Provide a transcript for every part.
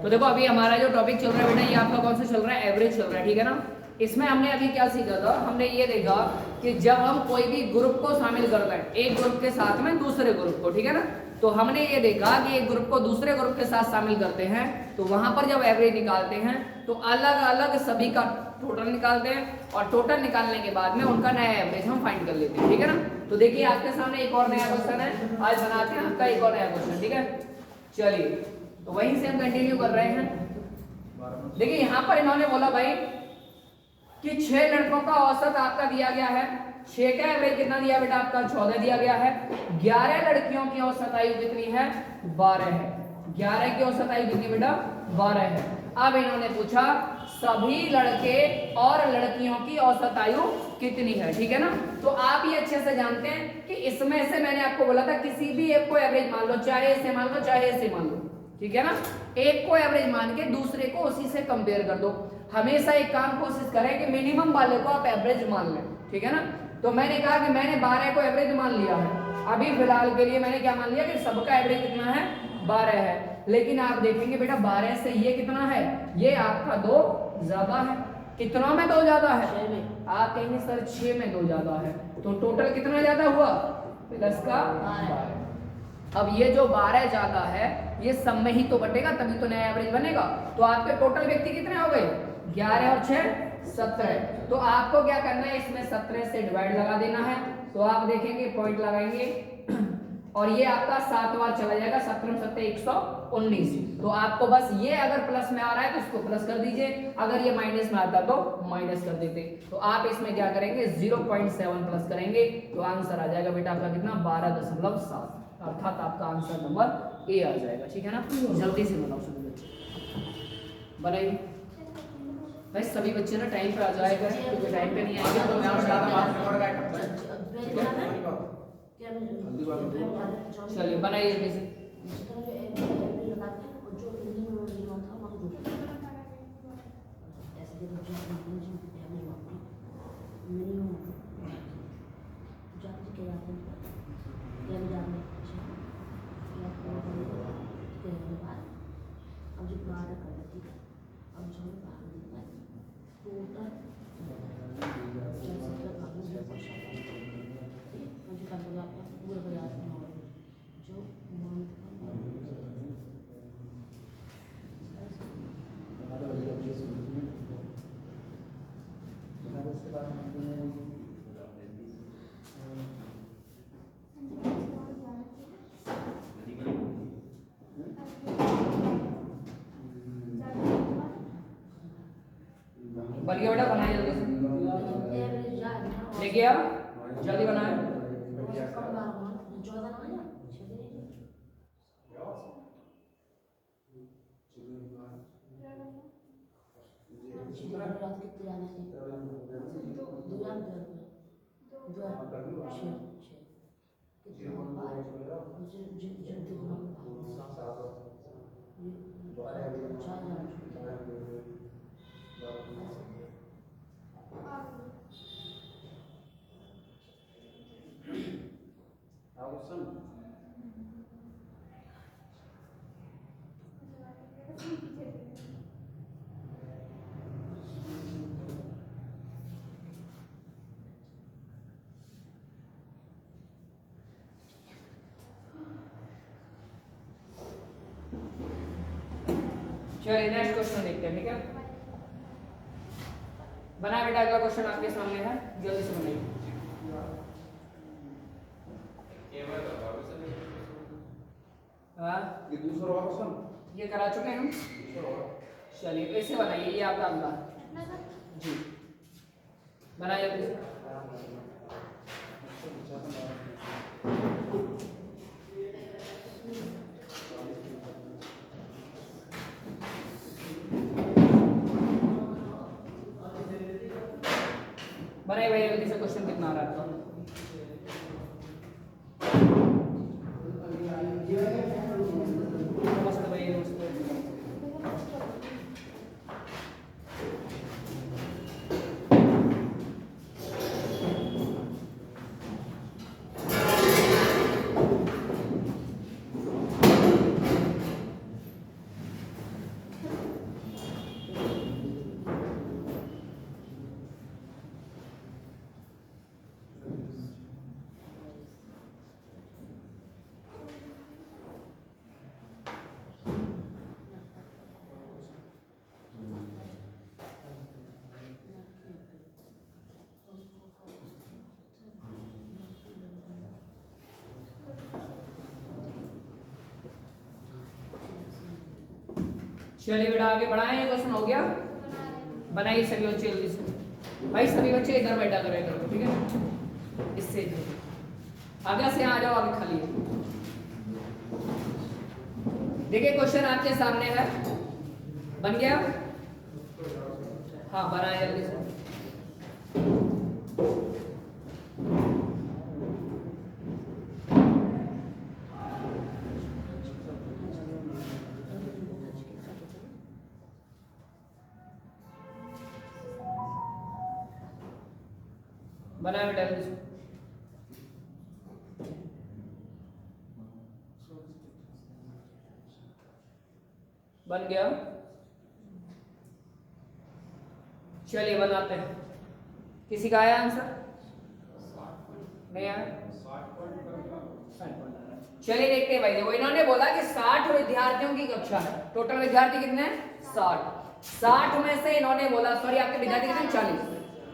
तो देखो अभी हमारा जो टॉपिक चल रहा है बेटा, ये आपका कौन सा चल रहा है, एवरेज चल रहा है, ठीक है ना। इसमें हमने अभी क्या सीखा था, हमने ये देखा कि जब हम कोई भी ग्रुप को शामिल करते हैं, एक ग्रुप के साथ में दूसरे ग्रुप को, ठीक है ना, तो हमने ये देखा कि एक ग्रुप को दूसरे ग्रुप के साथ शामिल करते हैं तो वहां पर जब एवरेज निकालते हैं तो अलग अलग सभी का टोटल निकालते हैं और टोटल निकालने के बाद में उनका नया एवरेज हम फाइंड कर लेते हैं, ठीक है ना। तो देखिए आपके सामने एक और नया क्वेश्चन है, आज बनाते हैं आपका एक और नया क्वेश्चन, ठीक है। चलिए तो वहीं से हम कंटिन्यू कर रहे हैं। देखिए यहाँ पर इन्होंने बोला भाई कि 6 लड़कों का औसत आपका दिया गया है, 6 का एवरेज कितना दिया बेटा आपका 14 दिया गया है, 11 लड़कियों की औसत आयु कितनी है 12 है, 11 की औसत आयु कितनी बेटा 12 है। अब इन्होंने पूछा सभी लड़के और लड़कियों की औसत आयु कितनी है, ठीक है ना। तो आप ये अच्छे से जानते हैं कि इसमें से मैंने आपको बोला था किसी भी एक को एवरेज मान लो, चाहे इसे मान लो चाहे इसे मान लो, ठीक है ना। एक को एवरेज मान के दूसरे को उसी से कंपेयर कर दो। हमेशा एक काम कोशिश करें कि मिनिमम वाले को आप एवरेज मान लें, ठीक है ना। तो मैंने कहा कि मैंने 12 को एवरेज मान लिया है, अभी फिलहाल के लिए मैंने क्या मान लिया कि सबका एवरेज कितना है 12 है। लेकिन आप देखेंगे बेटा 12 से ये कितना है, ये आपका 2 ज्यादा है, कितना में 2 ज्यादा है, आप कहेंगे सर 6 में 2 ज्यादा है, तो टोटल कितना ज्यादा हुआ प्लस का 12। अब ये जो 12 ज्यादा है ये सब में ही तो बटेगा तभी तो नया एवरेज बनेगा। तो आपके टोटल व्यक्ति कितने हो गए 11 और 6 17। तो आपको क्या करना है, इसमें 17 से डिवाइड लगा देना है। तो आप देखेंगे पॉइंट लगाएंगे और ये आपका 7 बार चला जाएगा, 17 7 119। तो आपको बस ये अगर प्लस में आ रहा है तो इसको प्लस कर दीजिए, अगर ये माइनस में आता तो माइनस कर देते। तो आप इसमें क्या करेंगे 0.7 प्लस करेंगे तो आंसर आ जाएगा बेटा आपका कितना 12.7, अर्थात आपका आंसर नंबर ए आ जाएगा, ठीक है ना। जल्दी से बनाओ सभी बच्चे, बनाइए भाई सभी बच्चे ना टाइम पे आ जाएगा, क्योंकि टाइम पे नहीं आएंगे तो मैं और ज्यादा बात चलिए बनाइए जल्दी से। बन गया बेटा, बनाए जल्दी से, लेके आओ जल्दी बनाए। चलिए नेक्स्ट क्वेश्चन देखते हैं, ठीक है। बनाए बेटा, अगला क्वेश्चन आपके सामने है, जल्दी से बनाइए। ये दूसरा वाला क्वेश्चन ये करा चुके हैं हम, चलिए ऐसे बनाइए, ये आपका अगला जी, बनाइए जल्दी से। बनाइए भैया जल्दी से, क्वेश्चन कितना आ रहा है आपका। नमस्ते भैया, नमस्ते। चलिए बेटा आगे बढ़ाएं, ये क्वेश्चन हो गया। बनाइए सभी बच्चे जल्दी से। भाई सभी बच्चे इधर बैठा करें इधर, ठीक है, इससे आगे से आ जाओ, आगे खाली है। देखिए क्वेश्चन आपके सामने है, बन गया? हाँ बनाए जल्दी से। बनाए बेटा जल्दी से। बन गया? चलिए बनाते हैं। किसी का आया आंसर? नहीं आया? चलिए देखते हैं भाई। देखो इन्होंने बोला कि 60 विद्यार्थियों की कक्षा है। टोटल विद्यार्थी कितने हैं? 60 में से इन्होंने बोला, सॉरी आपके विद्यार्थी कितने हैं?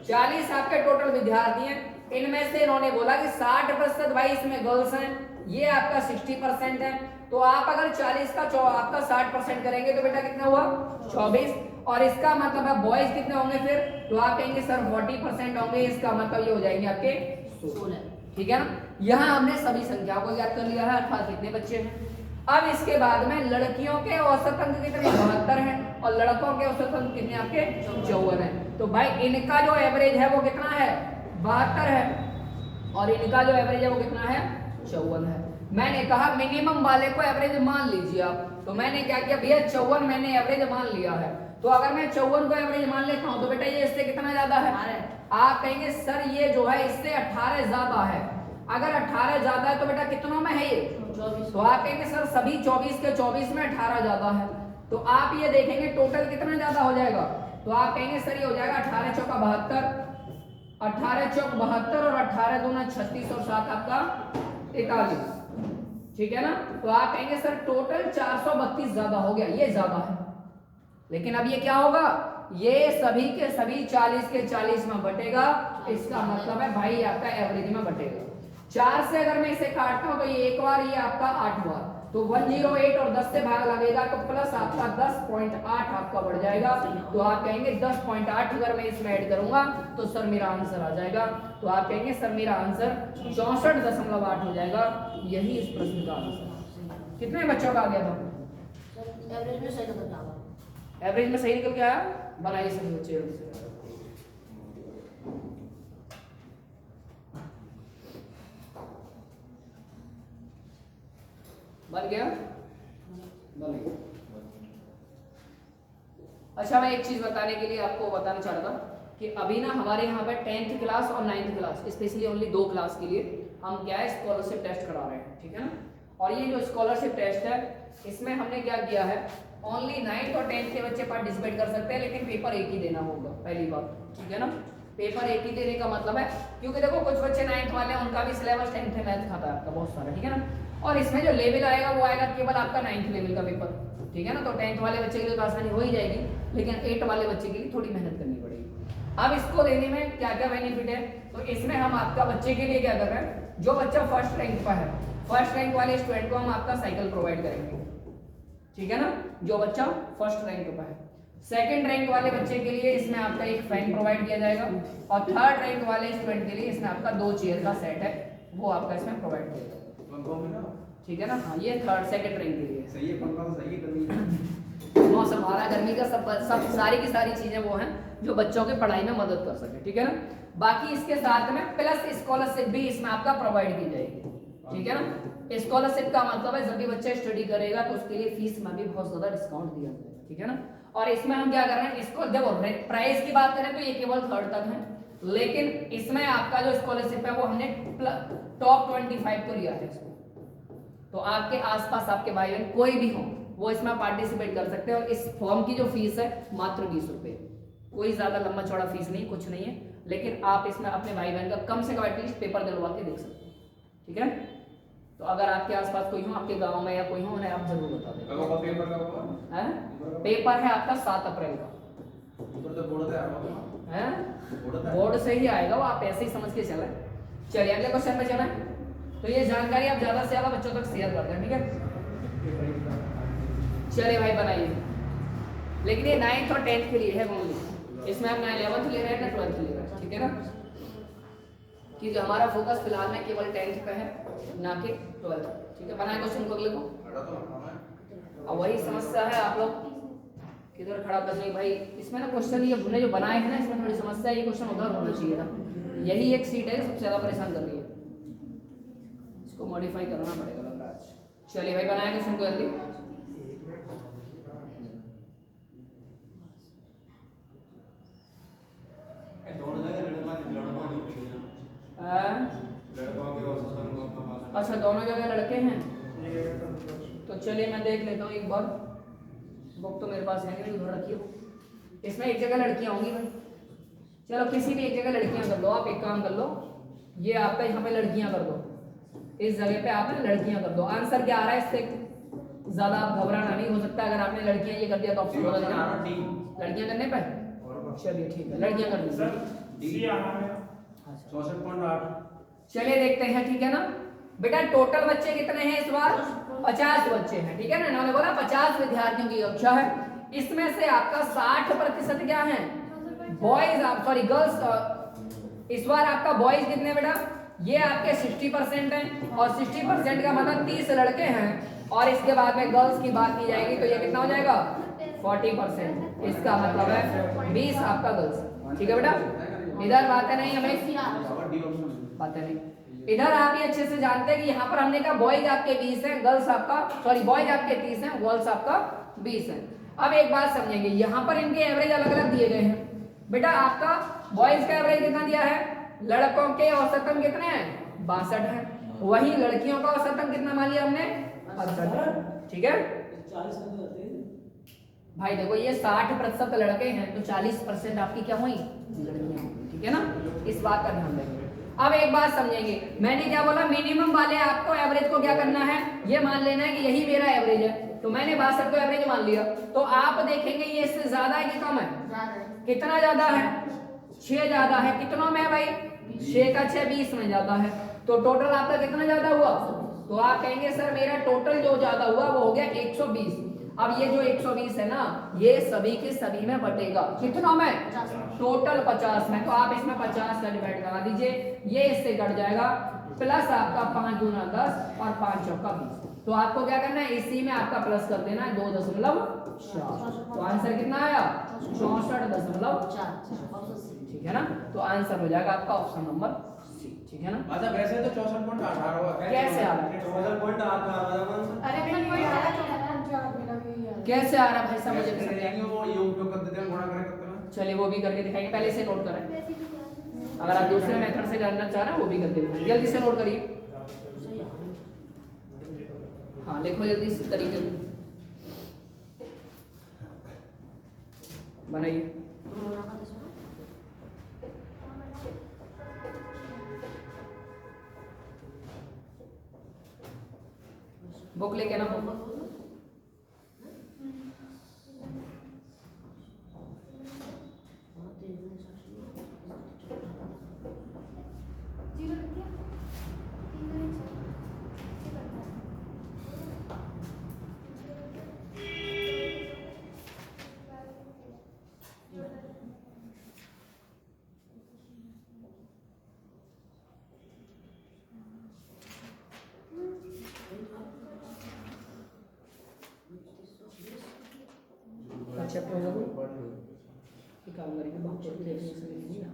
40 आपके टोटल विद्यार्थी हैं। इनमें से इन्होंने बोला कि 60% भाई इसमें गर्ल्स हैं, ये आपका 60% है। तो आप अगर 40 का आपका 60% करेंगे तो बेटा कितना हुआ? 24। और इसका मतलब है बॉयज कितने होंगे फिर? तो आप कहेंगे सर 40% होंगे, इसका मतलब ये हो जाएंगे आपके 16। ठीक है ना? यहाँ हमने सभी संख्याओं को याद कर लिया है, अर्थात कितने बच्चे हैं। अब इसके बाद में लड़कियों के औसत अंक कितने? 72 है, और लड़कों के औसत अंक कितने आपके? 54 है। तो भाई इनका जो एवरेज है वो कितना है? 72 है, और इनका जो एवरेज है वो कितना है? 54 है। मैंने कहा मिनिमम वाले को एवरेज मान लीजिए आप, तो मैंने क्या किया भैया 54 मैंने एवरेज मान लिया है। तो अगर मैं 54 को एवरेज मान लेता हूं तो बेटा ये इससे कितना ज्यादा है? आप कहेंगे सर ये जो है इससे 18 ज्यादा है। अगर 18 ज्यादा है तो बेटा कितनों में है ये? 24। तो आप कहेंगे सर सभी 24 के 24 में 18 ज्यादा है। तो आप ये देखेंगे टोटल कितना ज्यादा हो जाएगा। तो आप कहेंगे सर ये हो जाएगा 18 चौका 72, 18 चौक 72 और 18 दूना 36 और 7 आपका 41। ठीक है ना? तो आप कहेंगे सर टोटल 432 ज्यादा हो गया, ये ज्यादा है। लेकिन अब ये क्या होगा? ये सभी के सभी 40 के 40 में बटेगा, इसका मतलब है भाई आपका एवरेज में बटेगा। 4 से अगर मैं इसे काटता हूं तो ये एक बार, ये आपका 8 बार, तो 108 और 10 से भाग लगेगा तो प्लस आपका 10.8 आपका बढ़ जाएगा। तो आप कहेंगे 10.8 अगर मैं इसमें ऐड करूंगा तो सर मेरा आंसर आ जाएगा। तो आप कहेंगे सर मेरा आंसर 64.8 हो जाएगा। यही इस प्रश्न का आंसर। कितने बच्चों का आ गया था? एवरेज में सही निकल गया। एवरेज में सही निकल के आया। बनाइए सभी बच्चे। बन गया? बन गया। अच्छा मैं एक चीज बताने के लिए आपको बताना चाह रहा था कि अभी ना हमारे यहाँ पे 10th क्लास और 9th class specially only 2 class के लिए हम क्या है स्कॉलरशिप टेस्ट करा रहे हैं। ठीक है ना? और ये जो स्कॉलरशिप टेस्ट है इसमें हमने क्या किया है, ओनली 9th और 10th के बच्चे पार्टिसिपेट कर सकते हैं, लेकिन पेपर एक ही देना होगा पहली बात। ठीक है ना? पेपर एक ही देने का मतलब है क्योंकि देखो कुछ बच्चे 9th वाले हैं, उनका भी सिलेबस 10th मैथ खाता है आपका बहुत सारा। ठीक है ना? और इसमें जो लेवल आएगा वो आएगा केवल आपका 9th लेवल का पेपर। ठीक है ना? तो 10th वाले बच्चे के लिए तो आसानी हो ही जाएगी, लेकिन 8 वाले बच्चे के लिए थोड़ी मेहनत करनी पड़ेगी। अब इसको लेने में क्या क्या बेनिफिट है, तो इसमें हम आपका बच्चे के लिए क्या कर रहे हैं, जो बच्चा फर्स्ट रैंक पर है, फर्स्ट रैंक वाले स्टूडेंट को हम आपका साइकिल प्रोवाइड करेंगे। ठीक है ना? जो बच्चा फर्स्ट रैंक पर है। सेकंड रैंक वाले बच्चे के लिए इसमें आपका एक फैन प्रोवाइड किया जाएगा, और थर्ड रैंक वाले स्टूडेंट के लिए इसमें आपका 2 चेयर का सेट है, वो आपका इसमें प्रोवाइड किया जाएगा। ठीक है ना? हाँ ये थर्ड सेकंड रैंक के लिए सही है। पंखा तो सही है, गर्मी मौसम आ रहा है, गर्मी का सब सारी की सारी चीजें वो हैं जो बच्चों के पढ़ाई में मदद कर सके। ठीक है ना? बाकी इसके साथ में प्लस स्कॉलरशिप भी इसमें आपका प्रोवाइड की जाएगी। ठीक है ना? स्कॉलरशिप का मतलब है जब भी बच्चा स्टडी करेगा तो उसके लिए फीस में भी बहुत ज्यादा डिस्काउंट दिया जाएगा। ठीक है ना? और इसमें हम क्या कर रहे हैं, इसको देखो प्राइस की बात करें तो ये केवल थर्ड तक है, लेकिन इसमें आपका जो स्कॉलरशिप है वो हमने टॉप 25 को लिया है इसको। तो आपके आसपास आपके भाई बहन कोई भी हो वो इसमें पार्टिसिपेट कर सकते हैं। और इस फॉर्म की जो फीस है मात्र 20 रुपए, कोई ज्यादा लंबा चौड़ा फीस नहीं, कुछ नहीं है, लेकिन आप इसमें अपने भाई बहन का कम से कम एटलीस्ट पेपर दिलवा के देख सकते हैं। ठीक है? तो अगर आपके आसपास कोई हो, आपके गांव में या कोई हो, उन्हें आप जरूर बता दें। पेपर है आपका 7 अप्रैल का। बोर्ड से ही आएगा वो, आप ऐसे ही समझ के चलें। चलिए अगले क्वेश्चन पे चलें। तो ये जानकारी आप ज्यादा से ज्यादा बच्चों तक शेयर कर दें। ठीक है? चलिए भाई बनाइए। लेकिन ये 9th और 10th के लिए है ओनली। इसमें हम ना 11th ले रहे हैं ना 12th ले रहे हैं, ठीक है ना, क्योंकि हमारा फोकस फिलहाल में केवल 10th पे है ना कि 12th। ठीक है, बनाए क्वेश्चन को अगले को। अब वही समस्या है, आप लोग किधर खड़ा कर रहे भाई, इसमें ना क्वेश्चन ये हमने जो बनाए हैं ना इसमें थोड़ी समस्या है, ये क्वेश्चन उधर होना चाहिए था। यही एक सीट है सबसे ज्यादा परेशान कर रही है, इसको मॉडिफाई करना पड़ेगा लग रहा है। चलिए भाई बनाए क्वेश्चन को जल्दी। अच्छा दोनों जगह लड़के हैं, तो चलिए मैं देख लेता हूँ एक बार, बुक तो मेरे पास है नहीं, उधर रखिए। इसमें एक जगह लड़कियां होंगी भाई, चलो किसी भी एक जगह लड़कियां कर लो। आप एक काम कर लो, ये आपका यहाँ पे लड़कियां कर दो, इस जगह पे आपने लड़कियां कर दो। आंसर क्या आ रहा है इससे ज्यादा आप घबराना नहीं, हो सकता है अगर आपने लड़कियां ये कर दिया तो ऑप्शन बदल जाएगा लड़कियां करने पे। चलिए ठीक है, लड़कियां कर दीजिए। 64.8। चलिए देखते हैं, ठीक है ना बेटा। टोटल बच्चे कितने हैं इस बार? 50 बच्चे हैं, ठीक है ना। इन्होंने बोला 50 विद्यार्थियों की कक्षा है, इसमें से आपका 60% क्या है बॉयज, आप सॉरी गर्ल्स। इस बार आपका बॉयज कितने बेटा? ये आपके 60% हैं, और 60% का मतलब 30 लड़के हैं, और इसके बाद में गर्ल्स की बात की जाएगी तो ये कितना हो जाएगा 40%। इसका मतलब है 20 आपका गर्ल्स, ठीक है बेटा। इधर बातें नहीं, हमें बातें नहीं, इधर आप ये अच्छे से जानते हैं कि यहाँ पर हमने कहा बॉयज आपके 20 हैं, गर्ल्स आपका सॉरी बॉयज आपके 30 हैं, गर्ल्स आपका 20 है। अब एक बात समझेंगे, यहाँ पर इनके एवरेज अलग अलग दिए गए हैं बेटा। आपका बॉयज का एवरेज कितना दिया है? लड़कों के औसतन कितने हैं? 62 है। वही लड़कियों का औसतन कितना मान लिया हमने? 68, ठीक है भाई। देखो ये 60% लड़के हैं तो 40% आपकी क्या हुई? लड़कियां हुई, ठीक है ना। इस बात का ध्यान रखेंगे। अब एक बात समझेंगे, मैंने क्या बोला, मिनिमम वाले आपको एवरेज को क्या करना है, ये मान लेना है कि यही मेरा एवरेज है, तो मैंने 62 को एवरेज मान लिया। तो आप देखेंगे ये इससे ज्यादा है कि कम है? कितना ज्यादा है? 6 ज्यादा है। कितनों में है भाई? 6 का 6 20 में ज्यादा है। तो टोटल आपका कितना ज्यादा हुआ? तो आप कहेंगे सर मेरा टोटल जो ज्यादा हुआ वो हो गया 120। अब ये जो 120 है ना, ये सभी के सभी में बटेगा, कितनों में? टोटल 50 में। तो आप इसमें 50 का डिवाइड करा दीजिए, ये इससे कट जाएगा, प्लस आपका 5 दूना 10 और 5 चौका 20। तो आपको क्या करना है, इसी में आपका प्लस कर देना है 2.4। तो आंसर कितना आया? 64.4, ठीक है ना। तो आंसर हो जाएगा आपका ऑप्शन नंबर सी, ठीक है ना। अच्छा वैसे तो 64.8 आ रहा है, कैसे आ रहा है? 64.8 आ रहा है। कैसे आ रहा है भाई, समझ वो ये उपयोग कर देते हैं, गुणा करें करते हैं। चलिए वो भी करके दिखाएंगे, पहले से नोट करें। अगर आप दूसरे मेथड से जानना चाह रहे हैं वो भी करके दिखाएंगे, जल्दी से नोट करिए। हाँ लिखो जल्दी इस तरीके से बनाइए। बुक लेके ना, चैप्टर होगा ये काम करेंगे। बहुपद डेफिनेशन लिखनी है,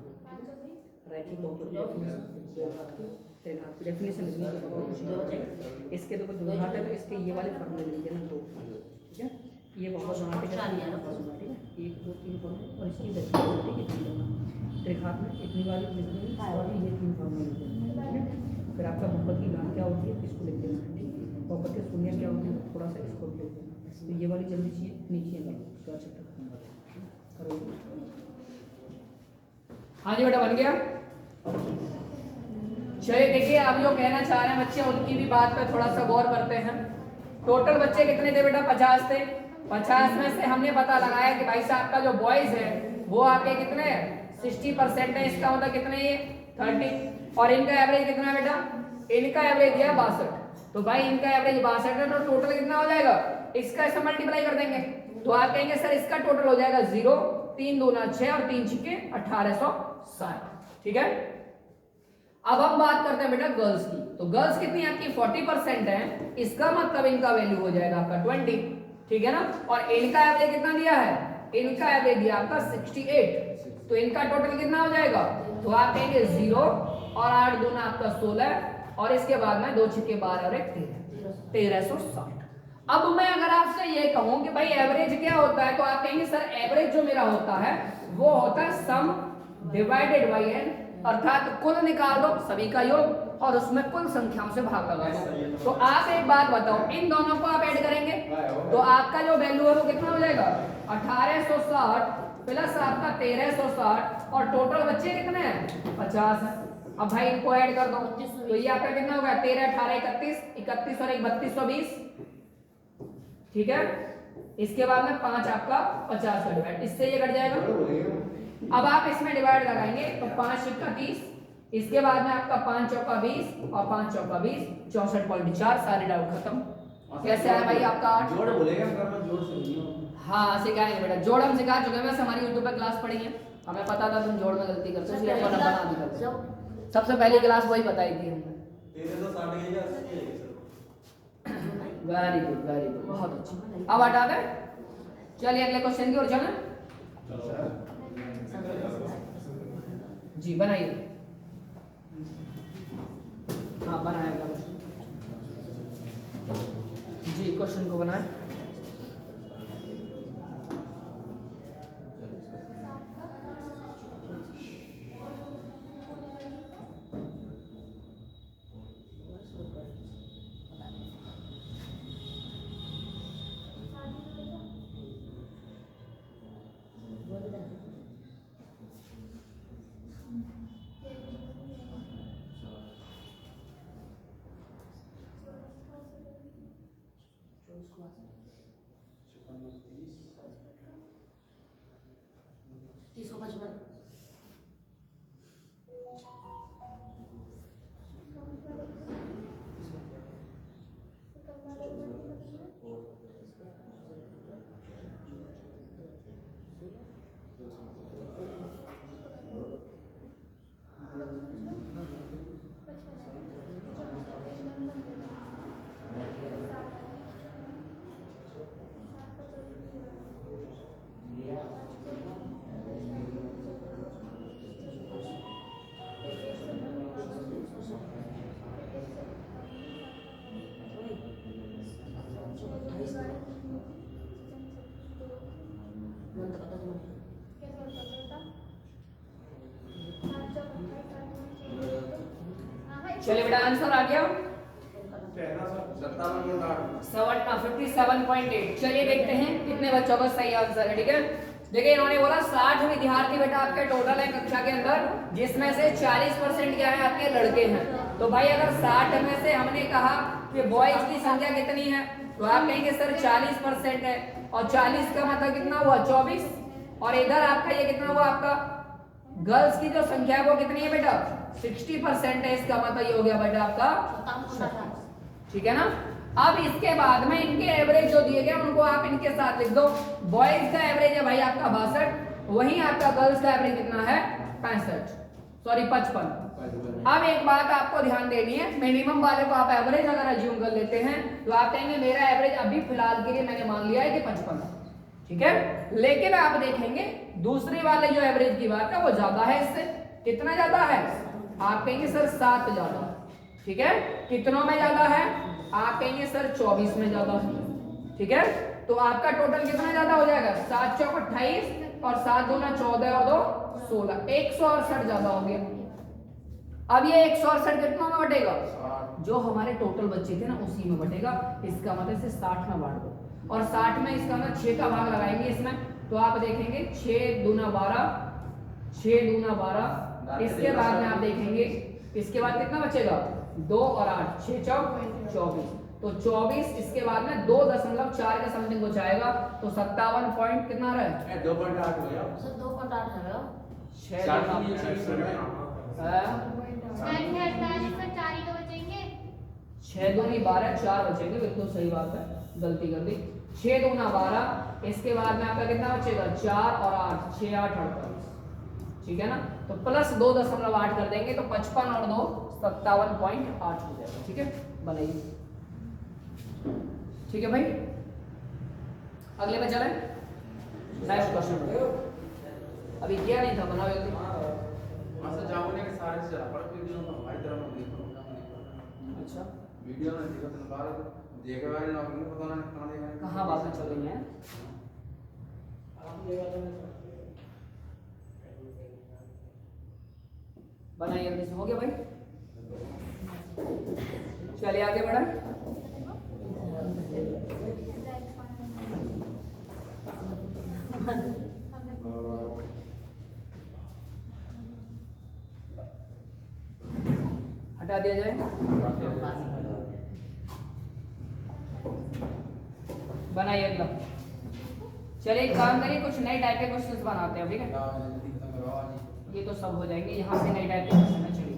रैखिक बहुपद की डेफिनेशन लिखनी है। इसके तो द्विघात है तो इसके ये वाले फॉर्मूले लिखिए ना, दो, ठीक है। ये बहुपद बनाते हैं फॉर्मूला, ठीक है, 1 2 3 फॉर्मूले, और इसकी डेफिनेशन त्रिघात में इतनी वाली लिखनी है, और ये 3 फॉर्मूले लिखने हैं, ठीक है। फिर आपका बहुपद की घात क्या होती है इसको लिख देना है, ठीक है। बहुपद के शून्य क्या होते हैं थोड़ा सा इसको लिख देना। तो ये वाली जल्दी चाहिए नीचे करो। हाँ जी बेटा बन गया। चलिए देखिए, आप जो कहना चाह रहे हैं बच्चे उनकी भी बात पे थोड़ा सा गौर करते हैं। टोटल बच्चे कितने थे बेटा? 50 थे। 50 में से हमने पता लगाया कि भाई साहब का जो बॉयज है वो आपके कितने 60% है, इसका मतलब कितने ये 30, और इनका एवरेज कितना है बेटा? इनका एवरेज है 62। तो भाई इनका एवरेज 62 है, तो टोटल कितना हो जाएगा? इसका ऐसा मल्टीप्लाई कर देंगे, तो आप कहेंगे सर इसका टोटल हो जाएगा 0, 3 दूना 6 और 3 छिके 1860। ठीक है, अब हम बात करते हैं बेटा गर्ल्स की। तो गर्ल्स कितनी आपकी 40% है, इसका मतलब इनका वैल्यू हो जाएगा आपका 20। ठीक है ना, और इनका एवरेज कितना दिया है, इनका एवरेज दिया आपका 68, तो इनका टोटल कितना हो जाएगा, तो आप कहेंगे 0 और 8 दूना आपका 16 और इसके बाद में 2 छिके 12 और 1 1360। अब मैं अगर आपसे ये कहूं कि भाई एवरेज क्या होता है, तो आप कहेंगे सर एवरेज जो मेरा होता है वो होता है सम डिवाइडेड बाई n, अर्थात कुल निकाल दो सभी का योग और उसमें कुल संख्याओं से भाग लगा दो। तो आप एक बात बताओ, इन दोनों को आप ऐड करेंगे तो आपका जो वैल्यू है वो कितना हो जाएगा, 1860 प्लस आपका 1360 और टोटल बच्चे कितने हैं 50 है। अब भाई इनको ऐड कर दो तो ये आपका कितना होगा 13 18 31 31 और 1 3220। ठीक है, इसके बाद में 5 आपका 50 का डिवाइड, इससे ये कट जाएगा। अब आप इसमें डिवाइड लगाएंगे तो 5 का 30, इसके बाद में आपका 5 चौका 20 और 5 चौका 20 64.4। सारे डाउट खत्म। कैसे आया भाई आपका 8? जोड़ बोलेगा मतलब जोड़ समझियो। हाँ सिखाएंगे बेटा, जोड़ हम सिखा चुके हैं, वैसे हमारी यूट्यूब पे क्लास पढ़ी है, हमें पता था तुम जोड़ में गलती करते हो इसलिए हमने बना दी करते। सबसे पहली क्लास वही बताई थी हमने। तेरे तो 60 के या 80 है वेरी गुड वेरी गुड, बहुत अच्छा। अब हटा दे, चलिए अगले क्वेश्चन की ओर चलें। जी बनाइए, हाँ बनाएगा जी, क्वेश्चन को बनाए। चलिए बेटा आंसर आ गया 57.8। चलिए देखते हैं कितने बच्चों का सही आंसर है। ठीक है, देखिए इन्होंने बोला 60 विद्यार्थी बेटा आपके टोटल है कक्षा के अंदर, जिसमें से 40% क्या है आपके लड़के हैं। तो भाई अगर 60 में से हमने कहा कि बॉयज की संख्या कितनी है, तो आप कहेंगे सर 40% है, और 40 का मतलब कितना हुआ 24, और इधर आपका ये कितना हुआ आपका गर्ल्स की जो संख्या है वो कितनी है बेटा 60% है, इसका मतलब ये हो गया बेटा आपका। ठीक है ना, अब इसके बाद में इनके एवरेज जो दिए गए उनको आप इनके साथ लिख दो। बॉयज का एवरेज है भाई आपका 62, वहीं आपका गर्ल्स का एवरेज कितना है 55। अब एक बात आपको ध्यान देनी है, मिनिमम वाले को आप एवरेज अगर अज्यूम कर लेते हैं तो आप कहेंगे मेरा एवरेज अभी फिलहाल के लिए मैंने मान लिया है कि 55। ठीक है, लेकिन आप देखेंगे दूसरे वाले जो एवरेज की बात है वो ज्यादा है इससे। कितना ज्यादा है, आप कहेंगे सर 7 ज्यादा। ठीक है, कितनों में ज्यादा है, आप कहेंगे सर 24 में ज्यादा है। ठीक है, तो आपका टोटल कितना ज्यादा हो जाएगा 7 चौक 28 और 7 दूना 14 और 2 16, 168 ज्यादा हो गया। अब ये 168 कितनों में बटेगा, जो हमारे टोटल बच्चे थे ना उसी में बटेगा। इसका मतलब इसे 60 में बांट दो, और 60 में इसका मतलब 6 का भाग लगाएंगे इसमें, तो आप देखेंगे 6 दूना 12, 6 दूना 12। इसके बाद में आप देखेंगे इसके बाद कितना बचेगा 2 और 8 6 चौक 24, तो 24 इसके बाद में 2.4 के समथिंग हो जाएगा, तो 57 पॉइंट कितना रहा है 2.8 हो गया सर 2.8 है 6 दूनी 12 4 बचेंगे, बिल्कुल सही बात है, गलती कर दी। 6 दूना 12, इसके बाद में आपका कितना बचेगा 4 और 8, 6 8 48, ठीक है ना। तो प्लस 2.8 कर देंगे तो 55 और 2 57.8 हो जाएगा, ठीक है। बनाइए, ठीक है भाई। अगले में चले, नेक्स्ट क्वेश्चन। अभी किया नहीं था, बनाओ जल्दी। मास्टर जाओगे के सारे से चला पड़ फिर जो हमारी तरफ में देखो। अच्छा, वीडियो में देखो तो बाहर देखे वाले लोग नहीं पता ना कहां देखा है कहाँ बातें चल रही हैं। बनाइए जल्दी से, हो गया भाई। चलिए आगे बढ़े। हटा दिया जाए, बनाइए अगला। चलिए एक काम करिए, कुछ नए टाइप के क्वेश्चंस बनाते हैं, ठीक है। ये तो सब हो जाएंगे, यहाँ से नए टाइप के क्वेश्चन है। चलिए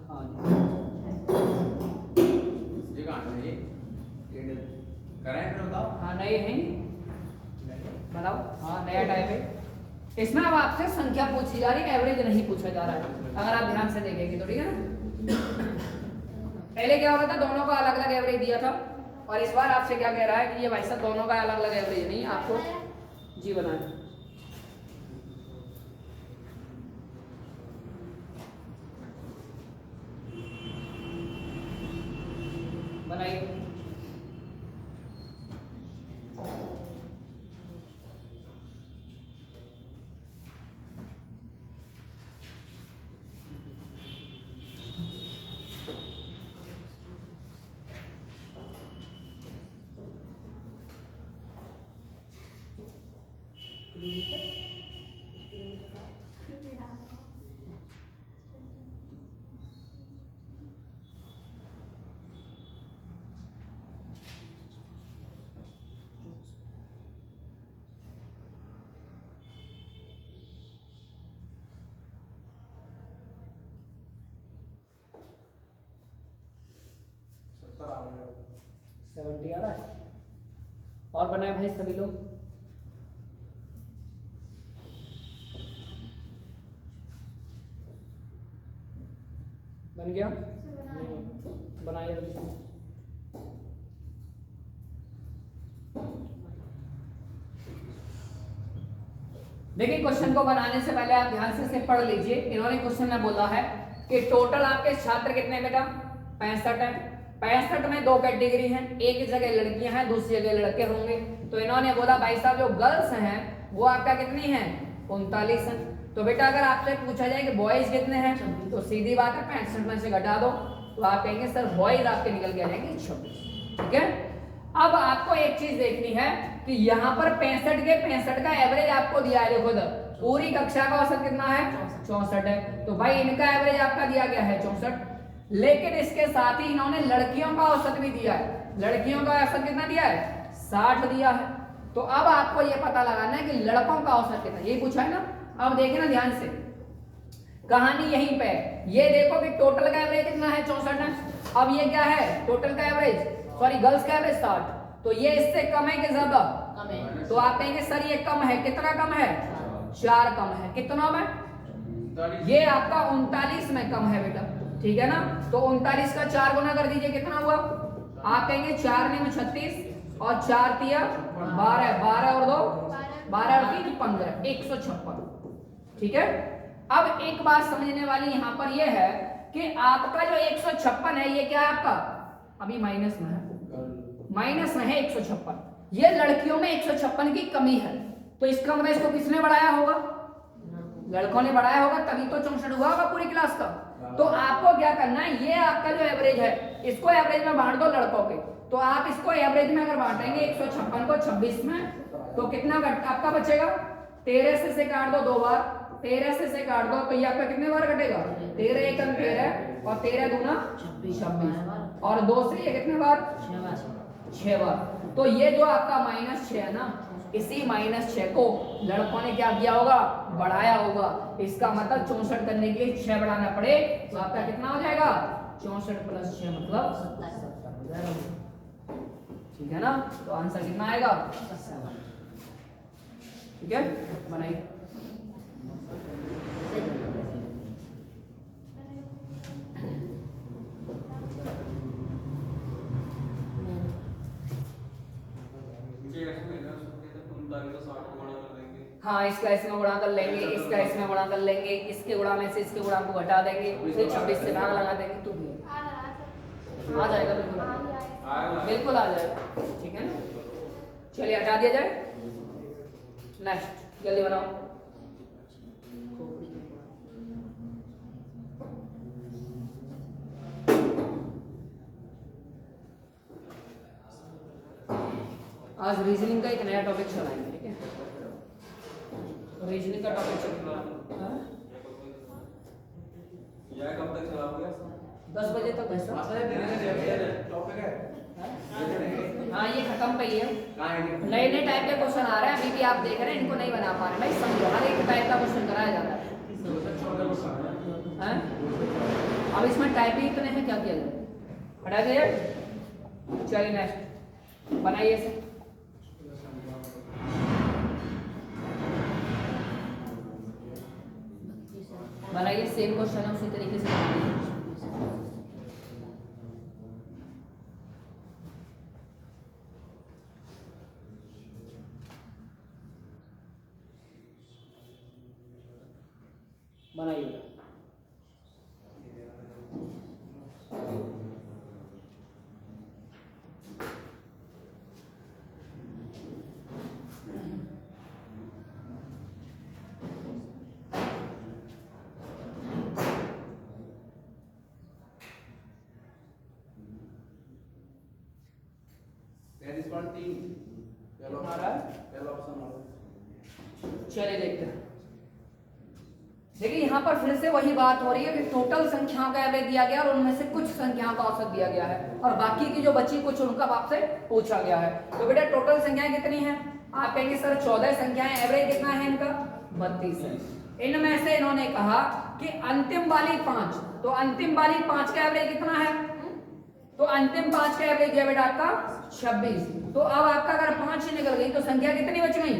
हाँ ये कहां है ये करंट बताओ। हाँ, नए हैं, बनाओ। हाँ, नया टाइप है। इसमें अब आपसे संख्या पूछी जा रही है, एवरेज नहीं पूछा जा रहा है, अगर आप ध्यान से देखेंगे तो, ठीक है ना। पहले क्या होता था, दोनों का अलग अलग एवरेज दिया था, और इस बार आपसे क्या कह रहा है कि ये भाई साहब दोनों का अलग अलग एवरेज नहीं, आपको जी बनाना। बनाइए। आ रहा है। और बनाए भाई सभी लोग। बन गया, बनाइए। देखिए, क्वेश्चन को बनाने से पहले आप ध्यान से पढ़ लीजिए। इन्होंने क्वेश्चन में बोला है कि टोटल आपके छात्र कितने बेटा 65 है। 65 में दो कैटेगरी हैं, एक जगह लड़कियां हैं, दूसरी जगह लड़के होंगे। तो इन्होंने बोला भाई साहब जो गर्ल्स हैं वो आपका कितनी है 39 है। तो बेटा अगर आपसे पूछा जाए कि बॉयज कितने हैं, तो सीधी बात है 65 में से घटा दो तो आप कहेंगे सर बॉयज आपके निकल के आ जाएंगे 26, ठीक है। अब आपको एक चीज देखनी है कि यहाँ पर 65 के 65 का एवरेज आपको दिया है। देखो इधर पूरी कक्षा का औसत कितना है 64 है, तो भाई इनका एवरेज आपका दिया गया है 64। लेकिन इसके साथ ही इन्होंने लड़कियों का औसत भी दिया है। लड़कियों का औसत कितना दिया है 60 दिया है। तो अब आपको ये पता लगाना है कि लड़कों का औसत कितना, यही पूछा है ना। अब देखें ना ध्यान से, कहानी यहीं पे ये देखो कि टोटल का एवरेज कितना है 64 है। अब ये क्या है टोटल का एवरेज, सॉरी गर्ल्स का एवरेज 60, तो ये इससे कम है कि ज्यादा कम है। तो आप कहेंगे सर ये कम है, कितना कम है 4 कम है। कितना में ये आपका 39 में कम है बेटा, ठीक है ना। तो 39 का 4 गुना कर दीजिए, कितना हुआ आप कहेंगे 4 ने 36 और 4 तिया 12, 12 और 2 12 और 3 15, 156, ठीक है। अब एक बात समझने वाली यहां पर यह है कि आपका जो 156 है ये क्या है आपका अभी माइनस में है, माइनस में है 156। ये लड़कियों में 156 की कमी है, तो इसका मतलब इसको किसने बढ़ाया होगा, लड़कों ने बढ़ाया होगा, तभी तो 64 हुआ होगा पूरी क्लास का। तो आपको क्या करना है, ये आपका जो एवरेज है इसको एवरेज में बांट दो लड़कों के। तो आप इसको एवरेज में अगर बांटेंगे 156 को 26 में, तो कितना आपका बचेगा 13 से काट दो 2 बार, 13 से काट दो तो ये आपका कितने बार कटेगा 13 एक 13 और 13 दूना 26 और 2 से ये कितने बार 6 बार। तो ये जो आपका -6 है ना, इसी -6 को लड़कों ने क्या किया होगा बढ़ाया होगा। इसका मतलब 64 करने के लिए 6 बढ़ाना पड़े तो आपका कितना हो जाएगा 64 + 6 मतलब 70। ठीक है ना, तो आंसर कितना आएगा 7। ठीक है, बनाइए। हाँ, इसका इसमें गुणा कर लेंगे, इसका इसमें गुणा कर लेंगे, इसके गुणा में से इसके गुणा को घटा देंगे, फिर 26 से भाग लगा देंगे तो आ जाएगा। बिल्कुल आ जाएगा। ठीक है ना, चलिए हटा दिया जाए। नेक्स्ट जल्दी बनाओ। आज रीजनिंग का एक नया टॉपिक चलाएंगे। ठीक है, रीजनिंग का टॉपिक चलेगा। यह कब तक चलाओगे? 10 बजे तक है सर। टॉपिक है। हाँ, ये खत्म पे ही है। नए नए टाइप के क्वेश्चन आ रहे हैं, अभी भी आप देख रहे हैं, इनको नहीं बना पा रहे। भाई समझो, हर एक टाइप का क्वेश्चन कराया जाता है। अब इसमें टाइप ही इतने हैं, क्या किया जाए? हटा दिया। चलिए नेक्स्ट बनाइए इसे। बनाइए, सेम क्वेश्चन है, उसी तरीके से बनाइए। बनाइए। चलिए देखते हैं। देखिए, यहाँ पर फिर से वही बात हो रही है कि टोटल संख्याओं का एवरेज दिया गया और उनमें से कुछ संख्याओं का औसत दिया गया है और बाकी की जो बची कुछ उनका आपसे पूछा गया है। तो बेटा टोटल संख्याएं कितनी हैं? आप कहेंगे सर 14 संख्याएं, एवरेज कितना है इनका? 32 है। इनमें से इन्होंने कहा कि अंतिम वाली 5, तो अंतिम वाली 5 का एवरेज कितना है? तो अंतिम 5 का एवरेज है बेटा आपका 26। तो अब आपका अगर 5 ही निकल गई तो संख्या कितनी बच गई?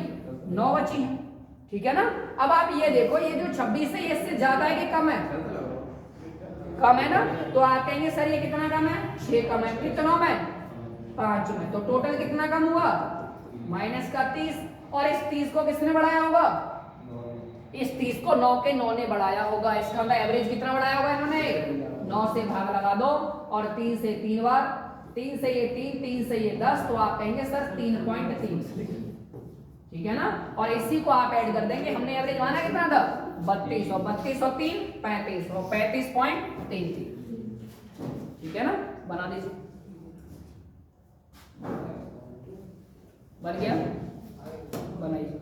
9 बची है। ठीक है ना। अब आप ये देखो, ये जो 26 है, ये इससे ज्यादा है कि कम है? कम है ना। तो आप कहेंगे सर ये कितना कम है? 6 कम है। कितनों में? 5 में। तो टोटल कितना कम हुआ? माइनस का 30। और इस 30 को किसने बढ़ाया होगा? इस 30 को 9 के 9 ने बढ़ाया होगा। इसका एवरेज कितना बढ़ाया होगा इन्होंने? 9 से भाग लगा दो और 3 से 3 बार, 3 से ये 3, 3 से ये 10, तो आप कहेंगे सर 3.3। ठीक है ना। और इसी को आप ऐड कर देंगे। हमने एवरेज माना कितना था? 32 और 32 और 3 35 और 35.33। ठीक है ना, बना दीजिए। बन गया, बनाइए।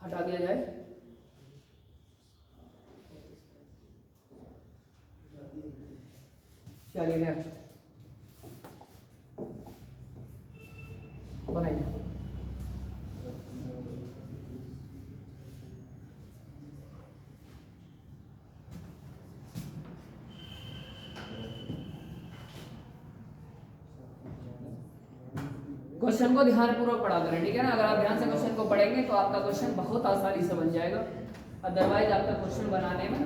हटा दिया जाए। चलिए नेक्स्ट बनाइए। क्वेश्चन को ध्यानपूर्वक पढ़ा करें। ठीक है ना, अगर आप ध्यान से क्वेश्चन को पढ़ेंगे तो आपका क्वेश्चन बहुत आसानी से बन जाएगा। अदरवाइज आपका क्वेश्चन बनाने में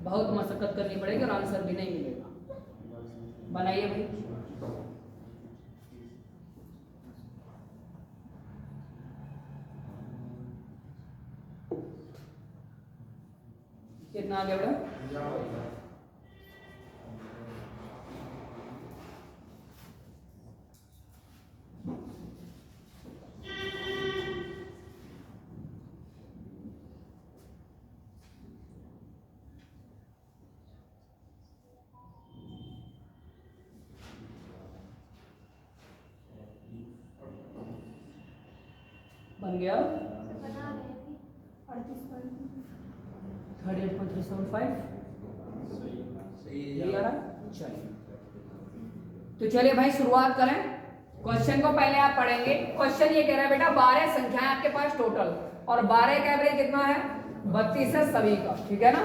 बहुत मशक्कत करनी पड़ेगी और आंसर भी नहीं मिलेगा। बनाइए भाई। कितना आ गया बेटा? बन गया 38 पॉइंट। 38.375 सही यही आ रहा है। चलिए तो चलिए भाई शुरुआत करें। क्वेश्चन को पहले आप पढ़ेंगे। क्वेश्चन ये कह रहा है बेटा 12 संख्याएं आपके पास टोटल, और 12 का एवरेज कितना है 32 है सभी का, ठीक है ना।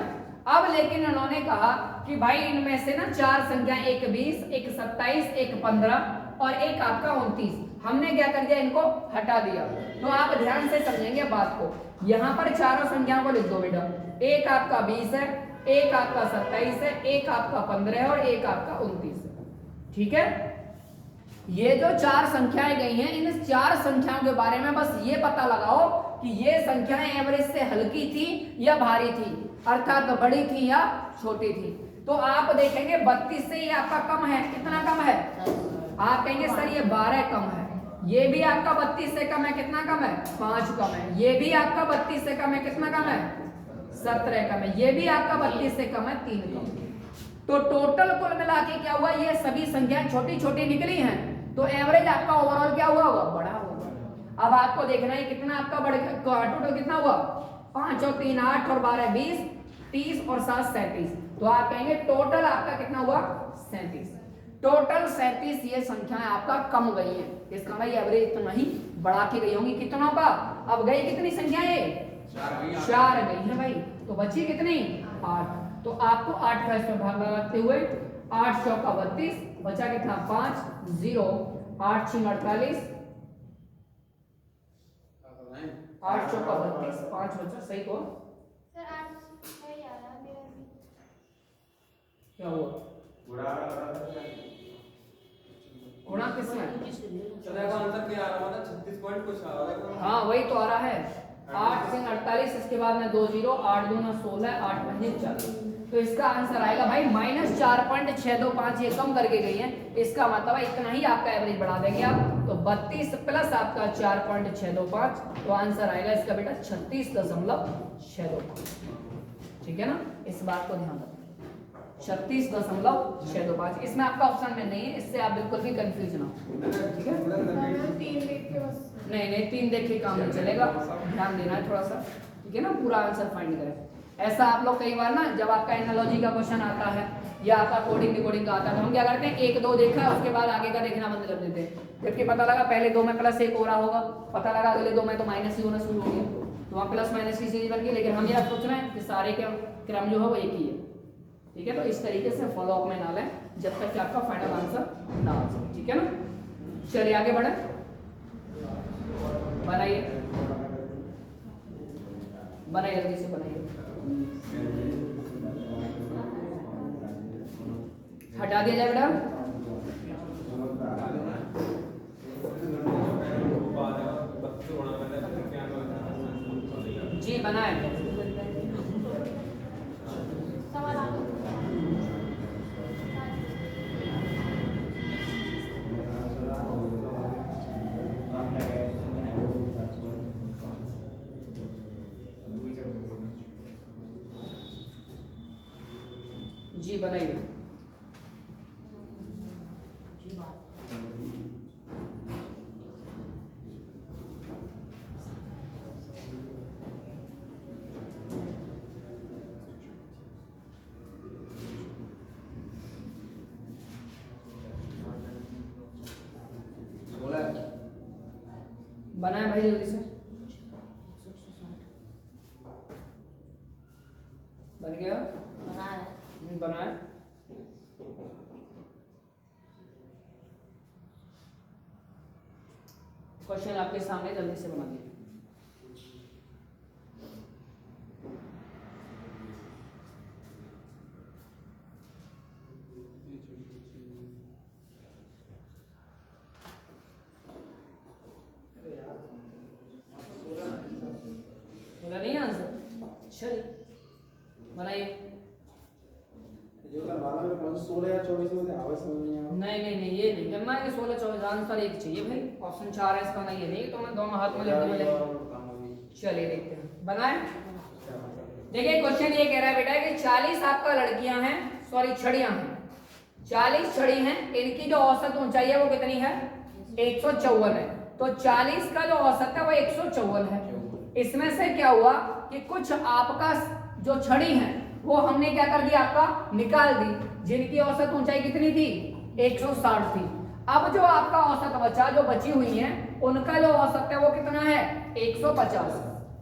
अब लेकिन उन्होंने कहा कि भाई इनमें से ना 4 संख्याएं, एक 20, एक 27, एक 15 और एक आपका 29, हमने क्या कर दिया इनको हटा दिया। तो आप ध्यान से समझेंगे बात को। यहाँ पर चारों संख्याओं को लिख दो बेटा, एक आपका 20 है, एक आपका 27 है, एक आपका 15 है और एक आपका 29 है, ठीक है। ये जो 4 संख्याएं गई हैं, इन 4 संख्याओं के बारे में बस ये पता लगाओ कि ये संख्याएं एवरेज से हल्की थी या भारी थी, अर्थात बड़ी थी या छोटी थी। तो आप देखेंगे 32 से ये आपका कम है, कितना कम है, आप कहेंगे सर ये 12 कम है, ये भी आपका 32 से कम है, कितना कम है 5 कम है, ये भी आपका 32 से कम है, कितना कम है 17 कम है, ये भी आपका 32 से कम है 3 कम। तो टोटल कुल मिला के क्या हुआ, ये सभी संख्याएं छोटी छोटी निकली हैं, तो एवरेज आपका ओवरऑल क्या हुआ होगा, बड़ा होगा। अब आपको देखना है कितना आपका बढ़ टोटल कितना हुआ, 5 और 3 8 और 12 20, 30 और 7 37। तो आप कहेंगे टोटल आपका कितना हुआ 37। टोटल 37 ये संख्याएं आपका कम गई हैं, इसका भाई एवरेज इतना ही बढ़ा के गई होंगी। कितनों का, अब गई कितनी संख्याएं 4 गई हैं भाई, तो बची कितनी 8। तो आपको 8 का इसमें भाग लगाते हुए 8 चौका 32, बचा कितना 5 0, 8 6 48, 8 चौका 32, 5 बचा, सही को सर 8 सही आ रहा है मेरा भी। क्या हुआ, गुणा किसमें, चलेगा आंसर क्या आ रहा है, 36 पॉइंट कुछ आ रहा है। हाँ वही तो आ रहा है, 8 से 48, इसके बाद में 2 0, 8 2 16, 8 5 40। तो इसका आंसर आएगा भाई -4.625, ये कम करके गई है, इसका मतलब है इतना ही आपका एवरेज बढ़ा देंगे आप। तो 32 प्लस आपका 4.625, तो आंसर आएगा इसका बेटा 36.625, ठीक है ना। इस बात को ध्यान रखना, 36.625, इसमें आपका ऑप्शन में नहीं है, इससे आप बिल्कुल भी कंफ्यूज ना हो, ठीक है। 3 देख के बस नहीं 3 देख के काम नहीं चलेगा, ध्यान देना है थोड़ा सा, ठीक है ना। पूरा आंसर फाइंड करें। ऐसा आप लोग कई बार ना जब आपका एनालॉजी का क्वेश्चन आता है या आपका कोडिंग डिकोडिंग का आता है, तो हम क्या करते हैं 1 2 देखा, उसके बाद आगे का देखना बंद कर देते हैं, जबकि पता लगा पहले 2 में +1 हो रहा होगा, पता लगा अगले 2 में तो माइनस ही होना शुरू हो गया, तो वहाँ प्लस माइनस की चीज बन गई। लेकिन हम यह सोच रहे हैं कि सारे के क्रम जो है वो एक ही है, ठीक है। तो इस तरीके से फॉलो अप में ना लें जब तक कि आपका फाइनल आंसर ना आ जाए, ठीक है ना। चलिए आगे बढ़े, बनाइए जल्दी से बनाइए। हटा दिया जाए बेटा, जी बनाए। सवाल आ गया। जी बनाइए। बनाए भाई जल्दी से, बन गया, बनाए। क्वेश्चन आपके सामने, जल्दी से बना दीजिए। बोला नहीं आंसर, चलिए बनाइए। जो करवाना है 16 या 24 में आवाज समझ नहीं आ रहा। नहीं ये नहीं करना है कि 16 24 आंसर एक चाहिए भाई, ऑप्शन 4 है इसका, नहीं है नहीं, तो मैं दोनों हाथ में लिख दूंगा। चलिए देखते हैं, बनाए। देखिए क्वेश्चन ये कह रहा है बेटा कि 40 आपका लड़कियां हैं, सॉरी छड़ियां हैं, 40 छड़ी हैं, इनकी जो औसत ऊंचाई है वो कितनी है 154 है। तो 40 का जो औसत है वो 154 है। इसमें से क्या हुआ कि कुछ आपका जो छड़ी है वो हमने क्या कर दिया आपका निकाल दी, जिनकी औसत ऊंचाई कितनी थी 160 थी। अब जो आपका औसत बचा, जो बची हुई है, उनका जो औसत है वो कितना है 150।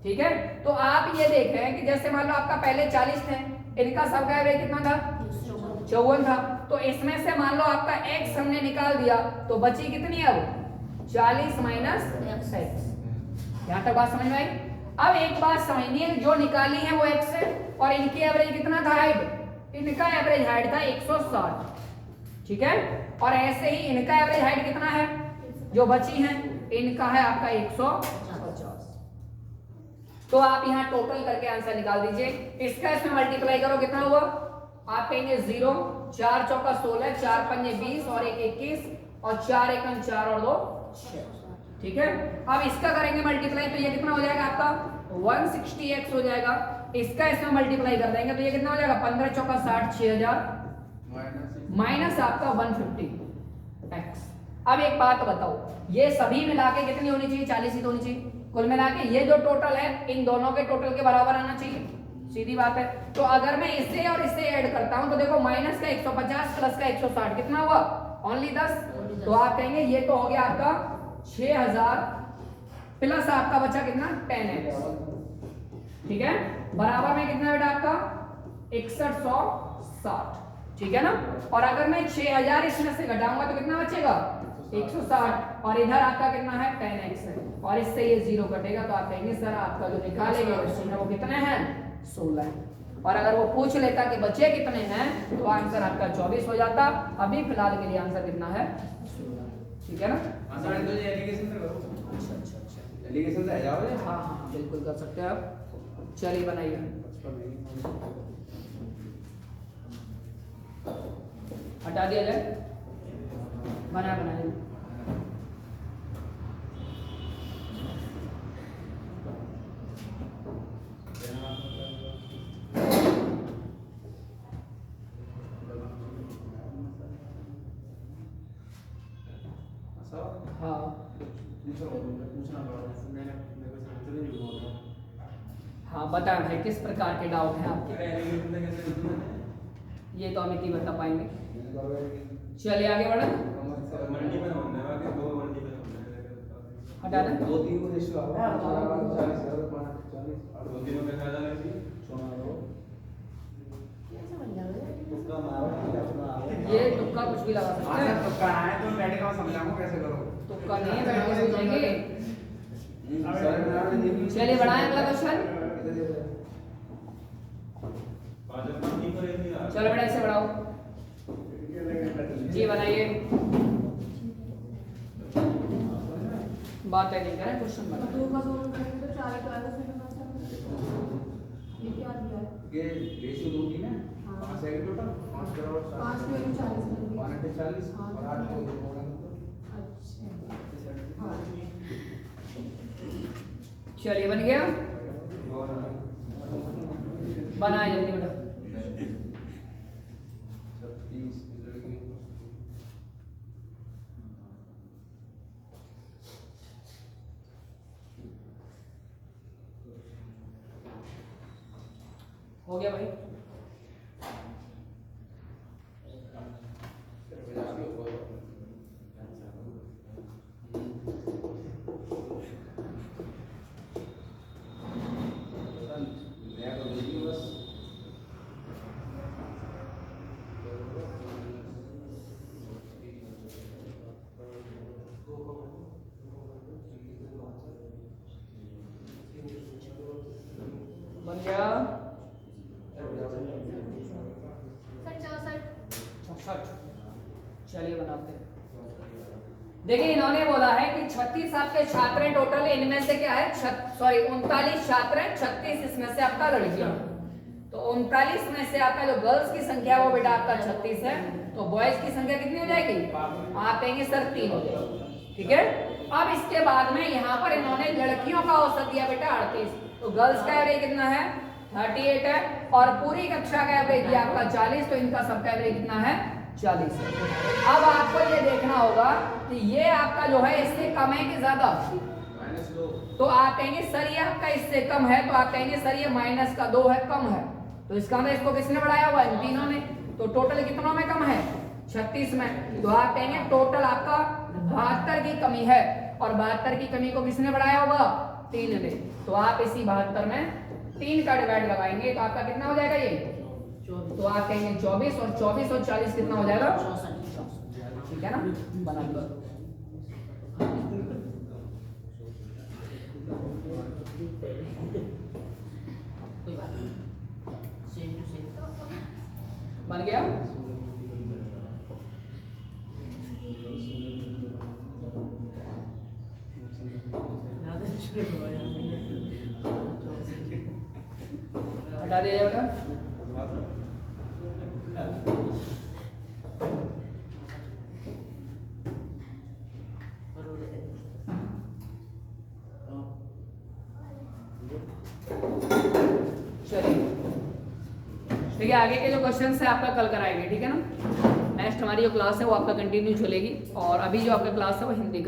ठीक है, तो आप ये देख रहे हैं कि जैसे मान लो आपका पहले 40 थे, इनका सबका एवरेज कितना था 54 था, तो इसमें से मान लो आपका x हमने निकाल दिया तो बची कितनी अब 40 माइनस x। यहां तक बात समझ में आई। अब एक बात समझनी है, जो निकाली है वो x है और इनकी एवरेज कितना था हाइट, इनका एवरेज हाइट था 160। ठीक है, और ऐसे ही इनका एवरेज हाइट कितना है, जो बची है इनका है आपका 150। तो आप यहाँ टोटल करके आंसर निकाल दीजिए। इसका इसमें मल्टीप्लाई करो, कितना हुआ आप कहेंगे 0, 4 चौका 16, 4 पंजे 20 और 1 21 और 4 एकम 4 और 2 6। ठीक है, अब इसका करेंगे मल्टीप्लाई तो ये कितना हो जाएगा आपका 160x हो जाएगा। इसका इसमें मल्टीप्लाई कर देंगे तो ये कितना हो जाएगा 15 चौका 60, 6000 माइनस आपका 150x। अब एक बात बताओ, ये सभी मिला के कितनी होनी चाहिए 40 ही तो होनी चाहिए। कुल मिला के ये जो टोटल है इन दोनों के टोटल के बराबर आना चाहिए, सीधी बात है। तो अगर मैं इसे और इसे ऐड करता हूं तो देखो माइनस का 150 प्लस का 160 कितना हुआ ओनली 10। तो आप कहेंगे ये तो हो गया आपका 6000 प्लस आपका बचा कितना 10x। ठीक है, बराबर में कितना बेटा आपका 6160। ठीक है ना, और अगर मैं 6000 इसमें से घटाऊंगा तो कितना बचेगा 160 और इधर आपका कितना है 10x है और इससे ये 0 कटेगा। तो आप कहेंगे सर आपका जो निकाले गए क्वेश्चन है वो कितने हैं 16 है। और अगर वो पूछ लेता कि बचे कितने हैं तो आंसर आपका 24 हो जाता। अभी फिलहाल के लिए आंसर कितना है 16। ठीक है ना, आंसर तो ये एलिगेशन से करो। अच्छा एलिगेशन से आ जाओगे। हाँ हाँ बिल्कुल कर सकते हैं आप। चलिए बनाइए, हटा दिया जाए, बनाइए। हाँ हाँ बताएं भाई किस प्रकार के डाउट हैं आपके, ये तो अमित ही बता पाएंगे। चलिए आगे बढ़े, हटा दें। 2-3 को रेशियो आ रहा है 40 ये तुक्का कुछ भी लगा सकते हैं। तुक्का है तो बैठ के समझाऊंगा कैसे करो। तुक्का नहीं है, बैठ के समझेंगे। चलिए बढ़ाएं अगला क्वेश्चन। चलो बेटा इसे बढ़ाओ जी, बनाइए। बात है नहीं करें, क्वेश्चन ये रेशियो 2-3 है, 5 है टोटल, 5 करोड़ 5 में 40 और 8 को चलिए बन गया, बनाए जल्दी बेटा। हो गया भाई, बन गया 64। चलिए बनाते हैं। देखिए इन्होंने बोला है कि 36 आपके छात्र हैं टोटल, इनमें से क्या है 39 छात्र हैं, 36 इसमें से आपका लड़कियां। तो 39 में से आपका जो गर्ल्स की संख्या है वो बेटा आपका 36 है, तो बॉयज की संख्या कितनी हो जाएगी आप कहेंगे सर 3 हो जाएगी। ठीक है, अब इसके बाद में यहाँ पर इन्होंने लड़कियों का औसत दिया बेटा 38, तो गर्ल्स का एवरेज कितना है 38 है और पूरी कक्षा का एवरेज दिया आपका 40, तो इनका सबका एवरेज कितना है 40 है। अब आपको ये देखना होगा कि ये आपका जो है इससे कम है कि ज्यादा, -2 तो आप कहेंगे सर ये आपका इससे कम है, तो आप कहेंगे सर ये माइनस का 2 है, कम है। तो इसका मतलब इसको किसने बढ़ाया हुआ है? इन तीनों ने। तो टोटल कितनों में कम है? 36 में। तो आप कहेंगे टोटल आपका 72 की कमी है, और 72 की कमी को किसने बढ़ाया होगा? 3 ने। तो आप इसी 72 में 3 का डिवाइड लगाएंगे तो आपका कितना हो जाएगा ये? तो आप कहेंगे 24, और 24 और 40 कितना हो जाएगा? 64। ठीक है ना? बना लो। बन गया? हटा दिया जाएगा। चलिए ठीक है, आगे के जो क्वेश्चन है आपका कल कराएंगे, ठीक है ना? नेक्स्ट हमारी जो क्लास है वो आपका कंटिन्यू चलेगी, और अभी जो आपका क्लास है वो हिंदी का